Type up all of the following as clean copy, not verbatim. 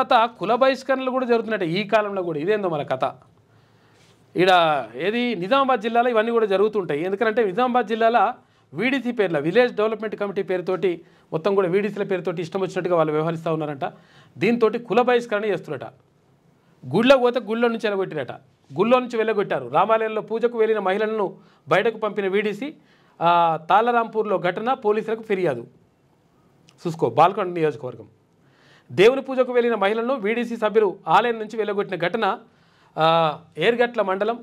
తర్వాత కుల బహిష్కరణలు కూడా జరుగుతున్నాయి ఈ కాలంలో కూడా. ఇదేందో మన కథ. ఈడ ఏది నిజామాబాద్ జిల్లాలో ఇవన్నీ కూడా జరుగుతుంటాయి. ఎందుకంటే నిజామాబాద్ జిల్లాలో వీడీసీ పేర్ల విలేజ్ డెవలప్మెంట్ కమిటీ పేరుతోటి మొత్తం కూడా వీడీసీల పేరుతోటి ఇష్టం వచ్చినట్టుగా వాళ్ళు వ్యవహరిస్తూ ఉన్నారంట. దీంతో కుల బహిష్కరణ చేస్తున్నట. గుళ్ళకు పోతే గుళ్ళో నుంచి వెళ్ళగొట్టిరట. గుళ్ళో నుంచి వెళ్ళగొట్టారు. రామాలయంలో పూజకు వెళ్ళిన మహిళలను బయటకు పంపిన వీడీసీ తాళరాంపూర్లో ఘటన పోలీసులకు ఫిర్యాదు. చూసుకో బాల్కొండ నియోజకవర్గం. దేవుని పూజకు వెళ్ళిన మహిళలను వీడీసీ సభ్యులు ఆలయం నుంచి వెళ్ళగొట్టిన ఘటన ఏర్గట్ల మండలం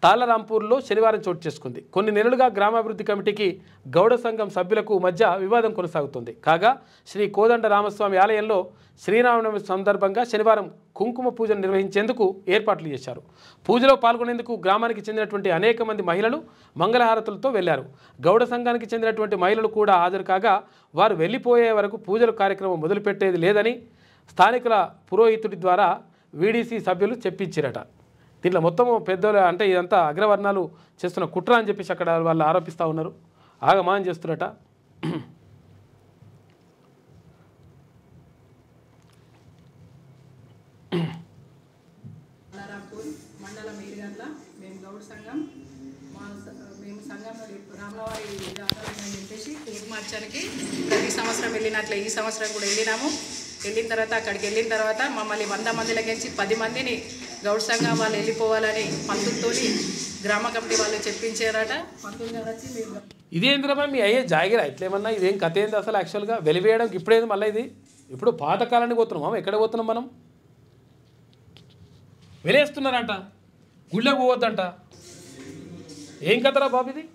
తాళరాంపూర్లో శనివారం చోటు చేసుకుంది. కొన్ని నెలలుగా గ్రామాభివృద్ధి కమిటీకి గౌడ సంఘం సభ్యులకు మధ్య వివాదం కొనసాగుతుంది. కాగా శ్రీ కోదండ రామస్వామి ఆలయంలో శ్రీరామనవమి సందర్భంగా శనివారం కుంకుమ పూజను నిర్వహించేందుకు ఏర్పాట్లు చేశారు. పూజలో పాల్గొనేందుకు గ్రామానికి చెందినటువంటి అనేక మంది మహిళలు మంగళహారతులతో వెళ్లారు. గౌడ సంఘానికి చెందినటువంటి మహిళలు కూడా హాజరు కాగా వారు వెళ్ళిపోయే వరకు పూజల కార్యక్రమం మొదలుపెట్టేది లేదని స్థానికుల పురోహితుడి ద్వారా వీడీసీ సభ్యులు చెప్పించారట. దీంట్లో మొత్తం పెద్దలు అంటే ఇదంతా అగ్రవర్ణాలు చేస్తున్న కుట్ర అని చెప్పేసి అక్కడ వాళ్ళు ఆరోపిస్తూ ఉన్నారు. ఆగమానం చేస్తున్నట. మండలం ఏరుగట్ల మేము గౌడ సంఘం మేము సంఘంలో రామవారి చెప్పేసి కుంకుమార్చనకి ప్రతి సంవత్సరం వెళ్ళినట్లే ఈ సంవత్సరం కూడా వెళ్ళినాము. వెళ్ళిన తర్వాత అక్కడికి వెళ్ళిన తర్వాత మమ్మల్ని 100 మందిలకించి 10 మందిని గౌడ సంఘం వాళ్ళు వెళ్ళిపోవాలని పంతులతో గ్రామ కమిటీ వాళ్ళు చెప్పించారట. పంతులు గారు వచ్చి మేము ఇదేంద్రమా మీ అయ్యే జాగిరా ఇట్లేమన్నా ఇదేం కథ ఏంది అసలు? యాక్చువల్గా వెలివేయడం ఇప్పుడేంది మళ్ళీ ఇది? ఇప్పుడు పాతకాలానికి పోతున్నాం. ఎక్కడ పోతున్నాం మనం? వెలేస్తున్నారంట, గుళ్ళకు పోవద్దంట. ఏం కథరా బాబు ఇది?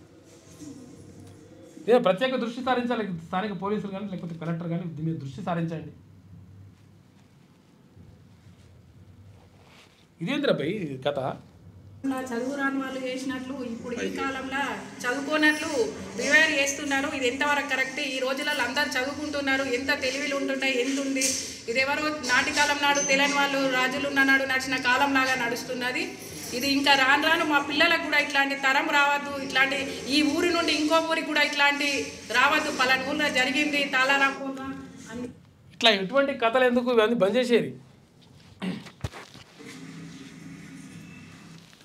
నేను ప్రత్యేక దృష్టి సారించాలి స్థానిక పోలీసులు కానీ లేకపోతే కలెక్టర్ కానీ దీని మీద దృష్టి సారించండి. ఇదేంద్రపై కథ? చదువు రాని వాళ్ళు చేసినట్లు ఇప్పుడు ఈ కాలంలో చదువుకోనట్లు బిహేవియర్ చేస్తున్నారు. ఇది ఎంతవరకు కరెక్ట్? ఈ రోజులలో అందరు చదువుకుంటున్నారు. ఎంత తెలివిలు ఉంటున్నాయి, ఎంత ఉంది. ఇదేవరో నాటి కాలం నాడు తెలియని వాళ్ళు రాజులు ఉన్ననాడు నడిచిన కాలం లాగా నడుస్తున్నది. ఇది ఇంకా రాను రాను మా పిల్లలకు కూడా ఇట్లాంటి తరం రావద్దు. ఇట్లాంటి ఈ ఊరి నుండి ఇంకో ఊరికి కూడా ఇట్లాంటి రావద్దు. పలానా ఊళ్ళో జరిగింది తాళరాంపూర్ అని ఇట్లా ఎటువంటి కథలు ఎందుకు ఇవన్నీ బంద్ చేసేది?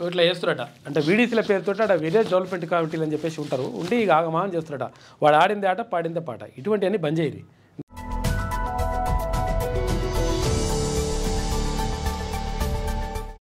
ఇట్లా చేస్తున్నట. అంటే వీడీసీల పేరుతో అక్కడ విలేజ్ డెవలప్మెంట్ కమిటీలు అని చెప్పేసి ఉంటారు. ఉండి ఇక ఆగమానం చేస్తున్నట. వాడు ఆడిందే ఆట, పాడిందే పాట. ఇటువంటివన్నీ బంద్ చేయరు.